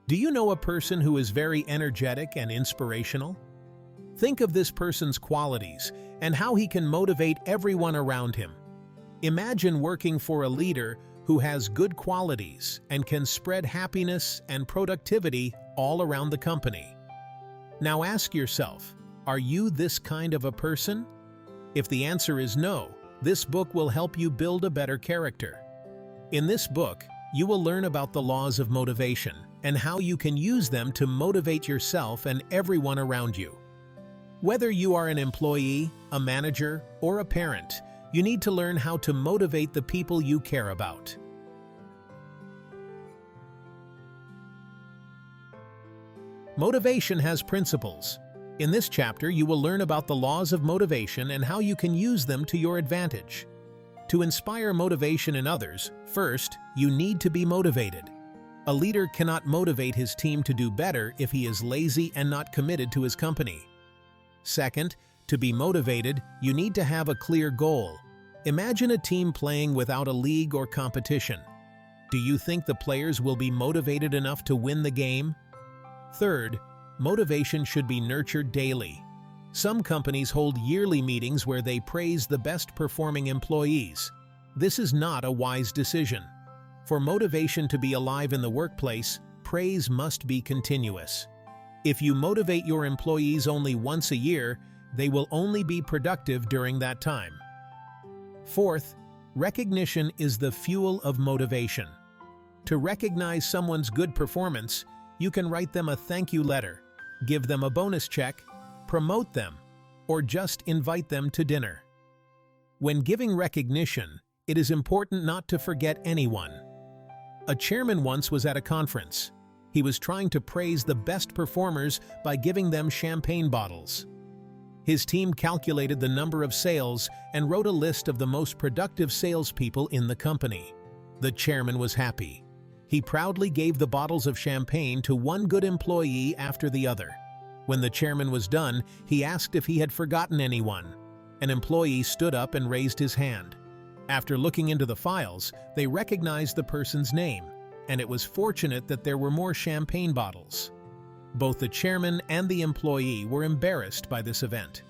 Do you know a person who is very energetic and inspirational? Think of this person's qualities and how he can motivate everyone around him. Imagine working for a leader who has good qualities and can spread happiness and productivity all around the company. Now ask yourself, are you this kind of a person? If the answer is no, this book will help you build a better character. In this book, you will learn about the laws of motivation and how you can use them to motivate yourself and everyone around you. Whether you are an employee, a manager, or a parent, you need to learn how to motivate the people you care about. Motivation has principles. In this chapter, you will learn about the laws of motivation and how you can use them to your advantage. To inspire motivation in others, first, you need to be motivated. A leader cannot motivate his team to do better if he is lazy and not committed to his company. Second, to be motivated, you need to have a clear goal. Imagine a team playing without a league or competition. Do you think the players will be motivated enough to win the game? Third, motivation should be nurtured daily. Some companies hold yearly meetings where they praise the best-performing employees. This is not a wise decision. For motivation to be alive in the workplace, praise must be continuous. If you motivate your employees only once a year, they will only be productive during that time. Fourth, recognition is the fuel of motivation. To recognize someone's good performance, you can write them a thank you letter, give them a bonus check, promote them, or just invite them to dinner. When giving recognition, it is important not to forget anyone. A chairman once was at a conference. He was trying to praise the best performers by giving them champagne bottles. His team calculated the number of sales and wrote a list of the most productive salespeople in the company. The chairman was happy. He proudly gave the bottles of champagne to one good employee after the other. When the chairman was done, he asked if he had forgotten anyone. An employee stood up and raised his hand. After looking into the files, they recognized the person's name, and it was fortunate that there were more champagne bottles. Both the chairman and the employee were embarrassed by this event.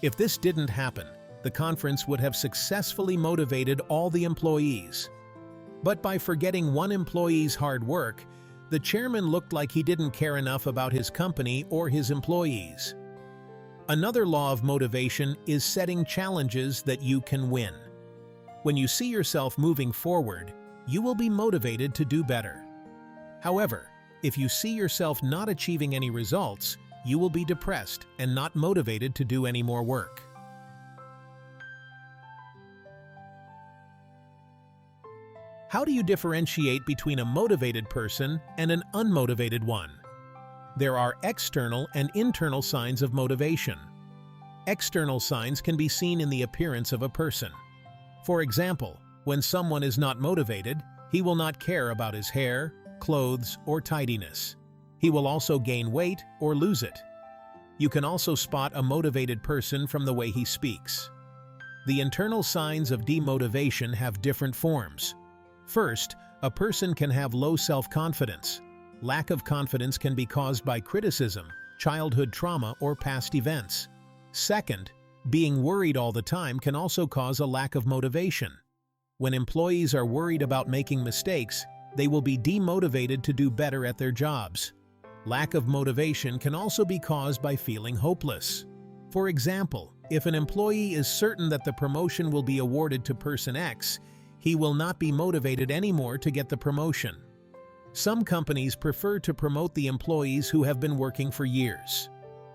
If this didn't happen, the conference would have successfully motivated all the employees. But by forgetting one employee's hard work, the chairman looked like he didn't care enough about his company or his employees. Another law of motivation is setting challenges that you can win. When you see yourself moving forward, you will be motivated to do better. However, if you see yourself not achieving any results, you will be depressed and not motivated to do any more work. How do you differentiate between a motivated person and an unmotivated one? There are external and internal signs of motivation. External signs can be seen in the appearance of a person. For example, when someone is not motivated, he will not care about his hair, clothes, or tidiness. He will also gain weight or lose it. You can also spot a motivated person from the way he speaks. The internal signs of demotivation have different forms. First, a person can have low self-confidence. Lack of confidence can be caused by criticism, childhood trauma, or past events. Second, being worried all the time can also cause a lack of motivation. When employees are worried about making mistakes, they will be demotivated to do better at their jobs. Lack of motivation can also be caused by feeling hopeless. For example, if an employee is certain that the promotion will be awarded to person X, he will not be motivated anymore to get the promotion. Some companies prefer to promote the employees who have been working for years.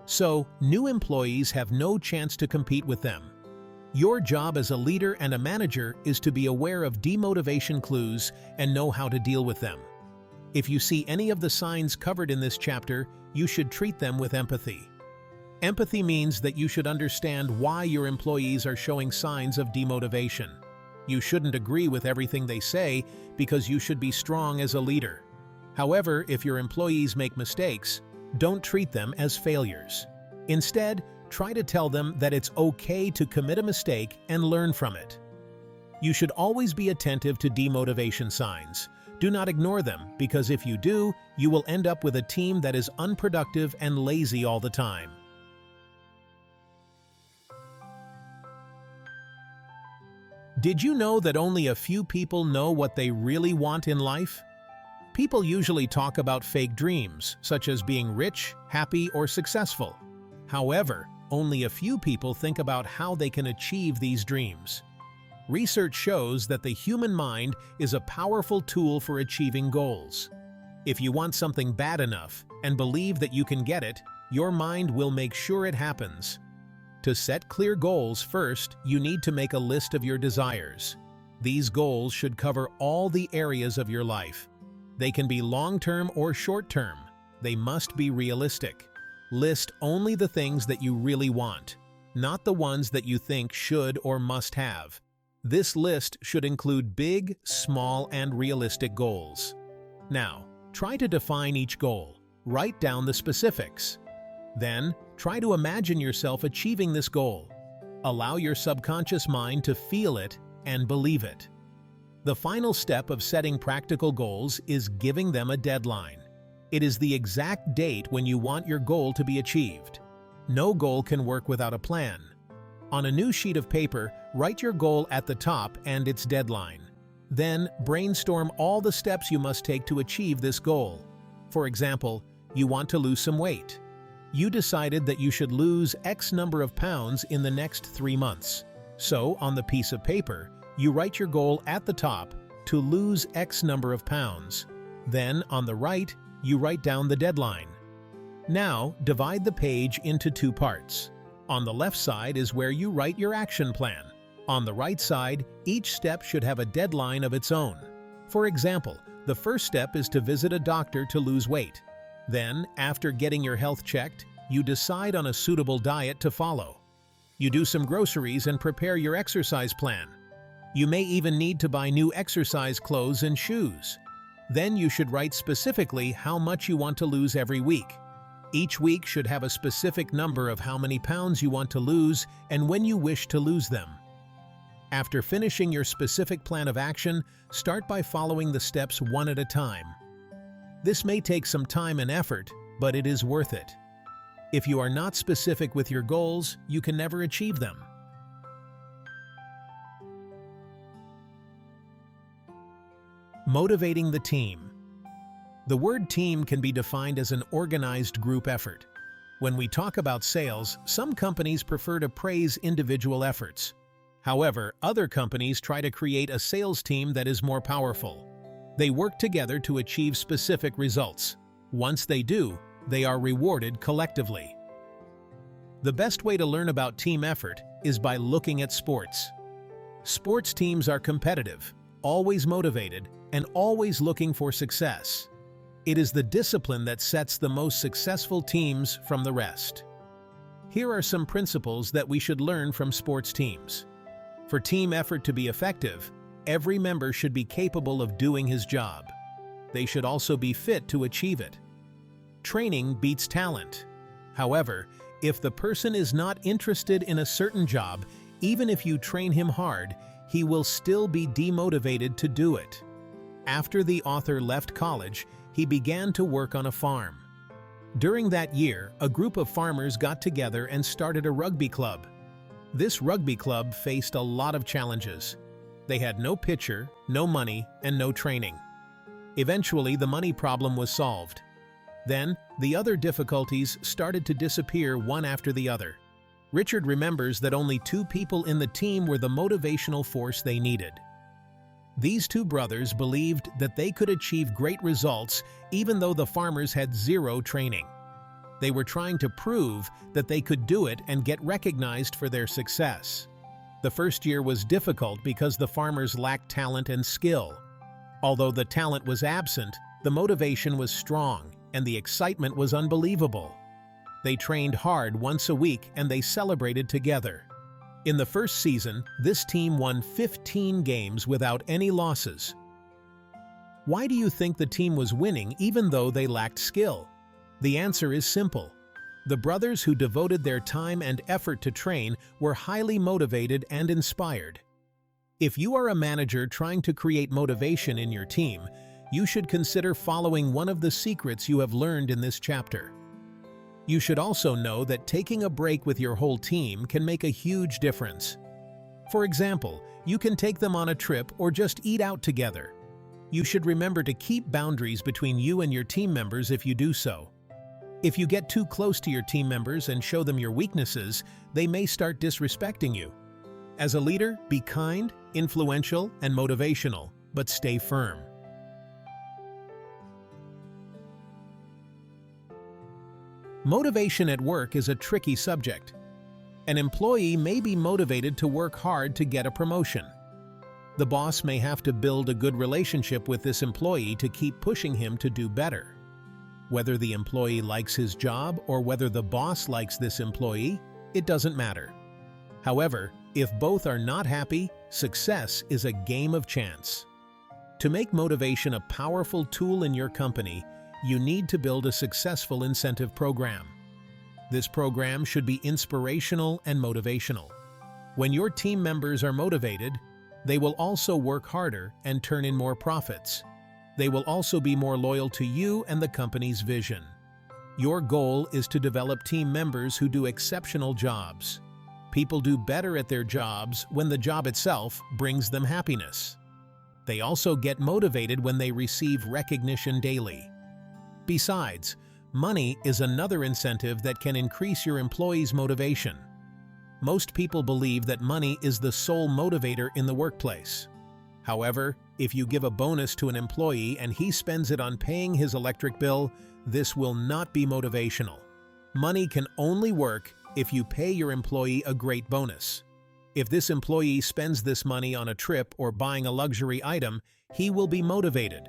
So, new employees have no chance to compete with them. Your job as a leader and a manager is to be aware of demotivation clues and know how to deal with them. If you see any of the signs covered in this chapter, you should treat them with empathy. Empathy means that you should understand why your employees are showing signs of demotivation. You shouldn't agree with everything they say because you should be strong as a leader. However, if your employees make mistakes, don't treat them as failures. Instead, try to tell them that it's okay to commit a mistake and learn from it. You should always be attentive to demotivation signs. Do not ignore them, because if you do, you will end up with a team that is unproductive and lazy all the time. Did you know that only a few people know what they really want in life? People usually talk about fake dreams, such as being rich, happy, or successful. However, only a few people think about how they can achieve these dreams. Research shows that the human mind is a powerful tool for achieving goals. If you want something bad enough and believe that you can get it, your mind will make sure it happens. To set clear goals, first, you need to make a list of your desires. These goals should cover all the areas of your life. They can be long-term or short-term. They must be realistic. List only the things that you really want, not the ones that you think should or must have. This list should include big, small, and realistic goals. Now, try to define each goal. Write down the specifics. Then, try to imagine yourself achieving this goal. Allow your subconscious mind to feel it and believe it. The final step of setting practical goals is giving them a deadline. It is the exact date when you want your goal to be achieved. No goal can work without a plan. On a new sheet of paper, write your goal at the top and its deadline. Then, brainstorm all the steps you must take to achieve this goal. For example, you want to lose some weight. You decided that you should lose X number of pounds in the next 3 months. So, on the piece of paper, you write your goal at the top to lose X number of pounds. Then, on the right, you write down the deadline. Now, divide the page into 2 parts. On the left side is where you write your action plan. On the right side, each step should have a deadline of its own. For example, the first step is to visit a doctor to lose weight. Then, after getting your health checked, you decide on a suitable diet to follow. You do some groceries and prepare your exercise plan. You may even need to buy new exercise clothes and shoes. Then you should write specifically how much you want to lose every week. Each week should have a specific number of how many pounds you want to lose and when you wish to lose them. After finishing your specific plan of action, start by following the steps one at a time. This may take some time and effort, but it is worth it. If you are not specific with your goals, you can never achieve them. Motivating the team. The word team can be defined as an organized group effort. When we talk about sales, some companies prefer to praise individual efforts. However, other companies try to create a sales team that is more powerful. They work together to achieve specific results. Once they do, they are rewarded collectively. The best way to learn about team effort is by looking at sports. Sports teams are competitive, always motivated, and always looking for success. It is the discipline that sets the most successful teams from the rest. Here are some principles that we should learn from sports teams. For team effort to be effective, every member should be capable of doing his job. They should also be fit to achieve it. Training beats talent. However, if the person is not interested in a certain job, even if you train him hard, he will still be demotivated to do it. After the author left college, he began to work on a farm. During that year, a group of farmers got together and started a rugby club. This rugby club faced a lot of challenges. They had no pitcher, no money, and no training. Eventually, the money problem was solved. Then, the other difficulties started to disappear one after the other. Richard remembers that only 2 people in the team were the motivational force they needed. These 2 brothers believed that they could achieve great results even though the farmers had 0 training. They were trying to prove that they could do it and get recognized for their success. The first year was difficult because the farmers lacked talent and skill. Although the talent was absent, the motivation was strong and the excitement was unbelievable. They trained hard once a week and they celebrated together. In the first season, this team won 15 games without any losses. Why do you think the team was winning even though they lacked skill? The answer is simple. The brothers who devoted their time and effort to train were highly motivated and inspired. If you are a manager trying to create motivation in your team, you should consider following one of the secrets you have learned in this chapter. You should also know that taking a break with your whole team can make a huge difference. For example, you can take them on a trip or just eat out together. You should remember to keep boundaries between you and your team members if you do so. If you get too close to your team members and show them your weaknesses, they may start disrespecting you. As a leader, be kind, influential, and motivational, but stay firm. Motivation at work is a tricky subject. An employee may be motivated to work hard to get a promotion. The boss may have to build a good relationship with this employee to keep pushing him to do better. Whether the employee likes his job or whether the boss likes this employee, it doesn't matter. However, if both are not happy, success is a game of chance. To make motivation a powerful tool in your company, you need to build a successful incentive program. This program should be inspirational and motivational. When your team members are motivated, they will also work harder and turn in more profits. They will also be more loyal to you and the company's vision. Your goal is to develop team members who do exceptional jobs. People do better at their jobs when the job itself brings them happiness. They also get motivated when they receive recognition daily. Besides, money is another incentive that can increase your employees' motivation. Most people believe that money is the sole motivator in the workplace. However, if you give a bonus to an employee and he spends it on paying his electric bill, this will not be motivational. Money can only work if you pay your employee a great bonus. If this employee spends this money on a trip or buying a luxury item, he will be motivated.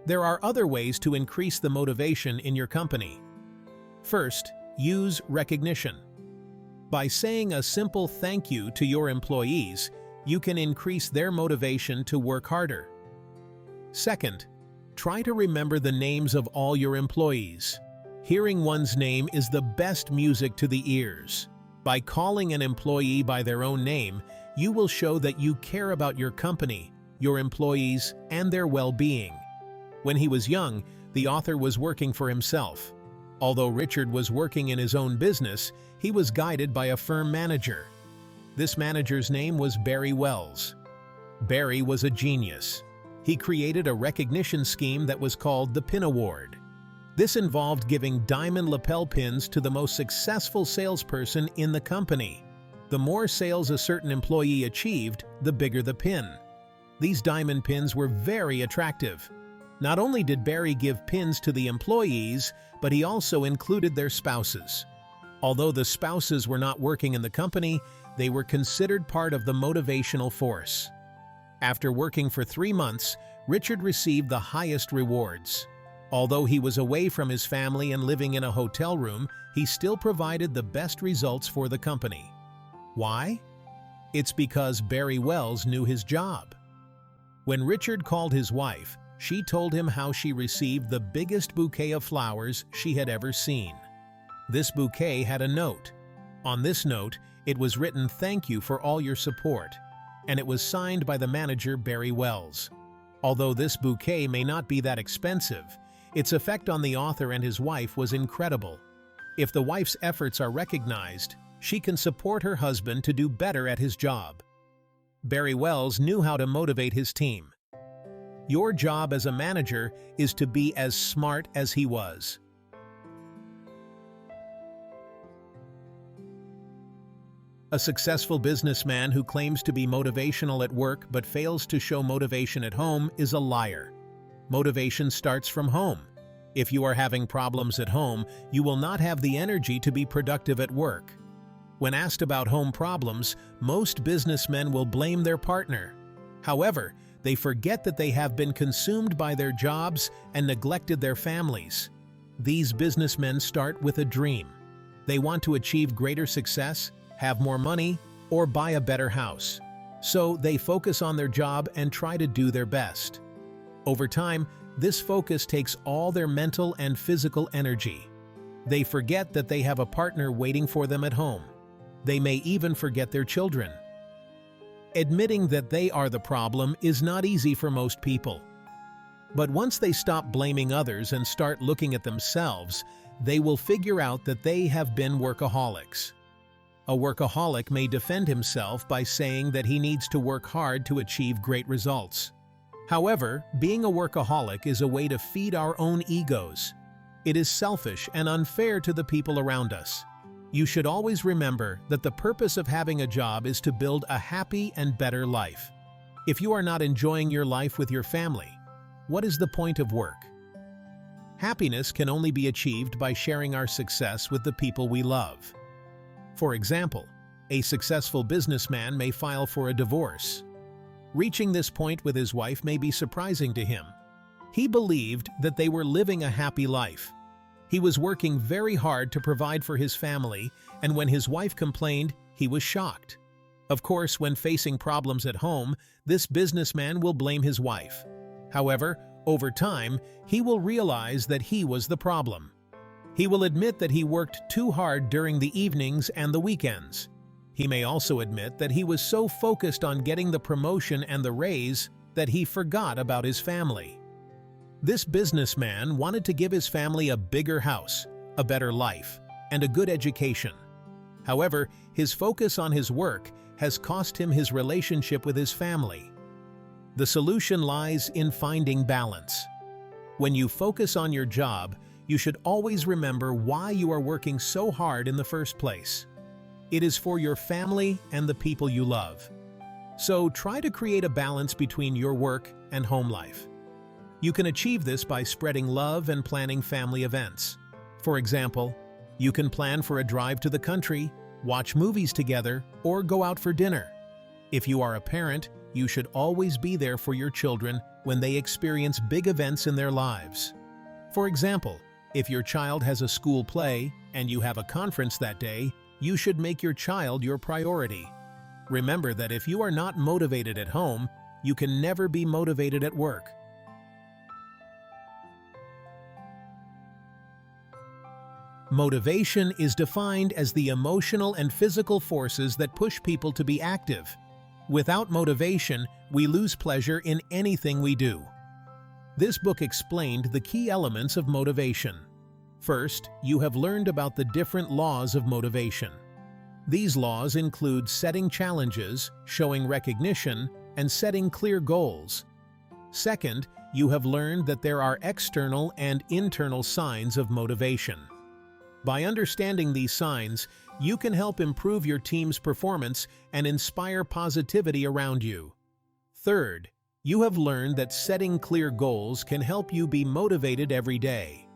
There are other ways to increase the motivation in your company. First, use recognition. By saying a simple thank you to your employees, you can increase their motivation to work harder. Second, try to remember the names of all your employees. Hearing one's name is the best music to the ears. By calling an employee by their own name, you will show that you care about your company, your employees, and their well-being. When he was young, the author was working for himself. Although Richard was working in his own business, he was guided by a firm manager. This manager's name was Barry Wells. Barry was a genius. He created a recognition scheme that was called the Pin Award. This involved giving diamond lapel pins to the most successful salesperson in the company. The more sales a certain employee achieved, the bigger the pin. These diamond pins were very attractive. Not only did Barry give pins to the employees, but he also included their spouses. Although the spouses were not working in the company, they were considered part of the motivational force. After working for 3 months, Richard received the highest rewards. Although he was away from his family and living in a hotel room, he still provided the best results for the company. Why? It's because Barry Wells knew his job. When Richard called his wife, she told him how she received the biggest bouquet of flowers she had ever seen. This bouquet had a note. On this note, it was written, "Thank you for all your support," and it was signed by the manager, Barry Wells. Although this bouquet may not be that expensive, its effect on the author and his wife was incredible. If the wife's efforts are recognized, she can support her husband to do better at his job. Barry Wells knew how to motivate his team. Your job as a manager is to be as smart as he was. A successful businessman who claims to be motivational at work but fails to show motivation at home is a liar. Motivation starts from home. If you are having problems at home, you will not have the energy to be productive at work. When asked about home problems, most businessmen will blame their partner. However, they forget that they have been consumed by their jobs and neglected their families. These businessmen start with a dream. They want to achieve greater success, have more money, or buy a better house. So they focus on their job and try to do their best. Over time, this focus takes all their mental and physical energy. They forget that they have a partner waiting for them at home. They may even forget their children. Admitting that they are the problem is not easy for most people. But once they stop blaming others and start looking at themselves, they will figure out that they have been workaholics. A workaholic may defend himself by saying that he needs to work hard to achieve great results. However, being a workaholic is a way to feed our own egos. It is selfish and unfair to the people around us. You should always remember that the purpose of having a job is to build a happy and better life. If you are not enjoying your life with your family, what is the point of work? Happiness can only be achieved by sharing our success with the people we love. For example, a successful businessman may file for a divorce. Reaching this point with his wife may be surprising to him. He believed that they were living a happy life. He was working very hard to provide for his family, and when his wife complained, he was shocked. Of course, when facing problems at home, this businessman will blame his wife. However, over time, he will realize that he was the problem. He will admit that he worked too hard during the evenings and the weekends. He may also admit that he was so focused on getting the promotion and the raise that he forgot about his family. This businessman wanted to give his family a bigger house, a better life, and a good education. However, his focus on his work has cost him his relationship with his family. The solution lies in finding balance. When you focus on your job, you should always remember why you are working so hard in the first place. It is for your family and the people you love. So try to create a balance between your work and home life. You can achieve this by spreading love and planning family events. For example, you can plan for a drive to the country, watch movies together, or go out for dinner. If you are a parent, you should always be there for your children when they experience big events in their lives. For example, if your child has a school play and you have a conference that day, you should make your child your priority. Remember that if you are not motivated at home, you can never be motivated at work. Motivation is defined as the emotional and physical forces that push people to be active. Without motivation, we lose pleasure in anything we do. This book explained the key elements of motivation. First, you have learned about the different laws of motivation. These laws include setting challenges, showing recognition, and setting clear goals. Second, you have learned that there are external and internal signs of motivation. By understanding these signs, you can help improve your team's performance and inspire positivity around you. Third, you have learned that setting clear goals can help you be motivated every day.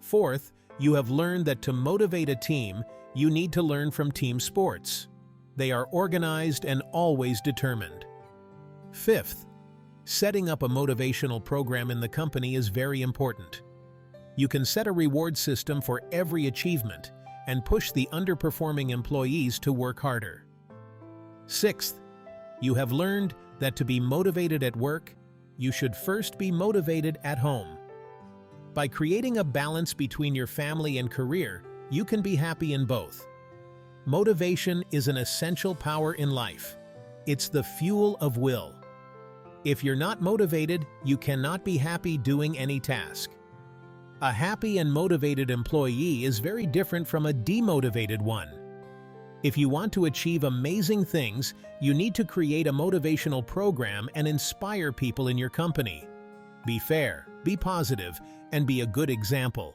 Fourth, you have learned that to motivate a team, you need to learn from team sports. They are organized and always determined. Fifth, setting up a motivational program in the company is very important. You can set a reward system for every achievement and push the underperforming employees to work harder. Sixth, you have learned that to be motivated at work, you should first be motivated at home. By creating a balance between your family and career, you can be happy in both. Motivation is an essential power in life. It's the fuel of will. If you're not motivated, you cannot be happy doing any task. A happy and motivated employee is very different from a demotivated one. If you want to achieve amazing things, you need to create a motivational program and inspire people in your company. Be fair, be positive, and be a good example.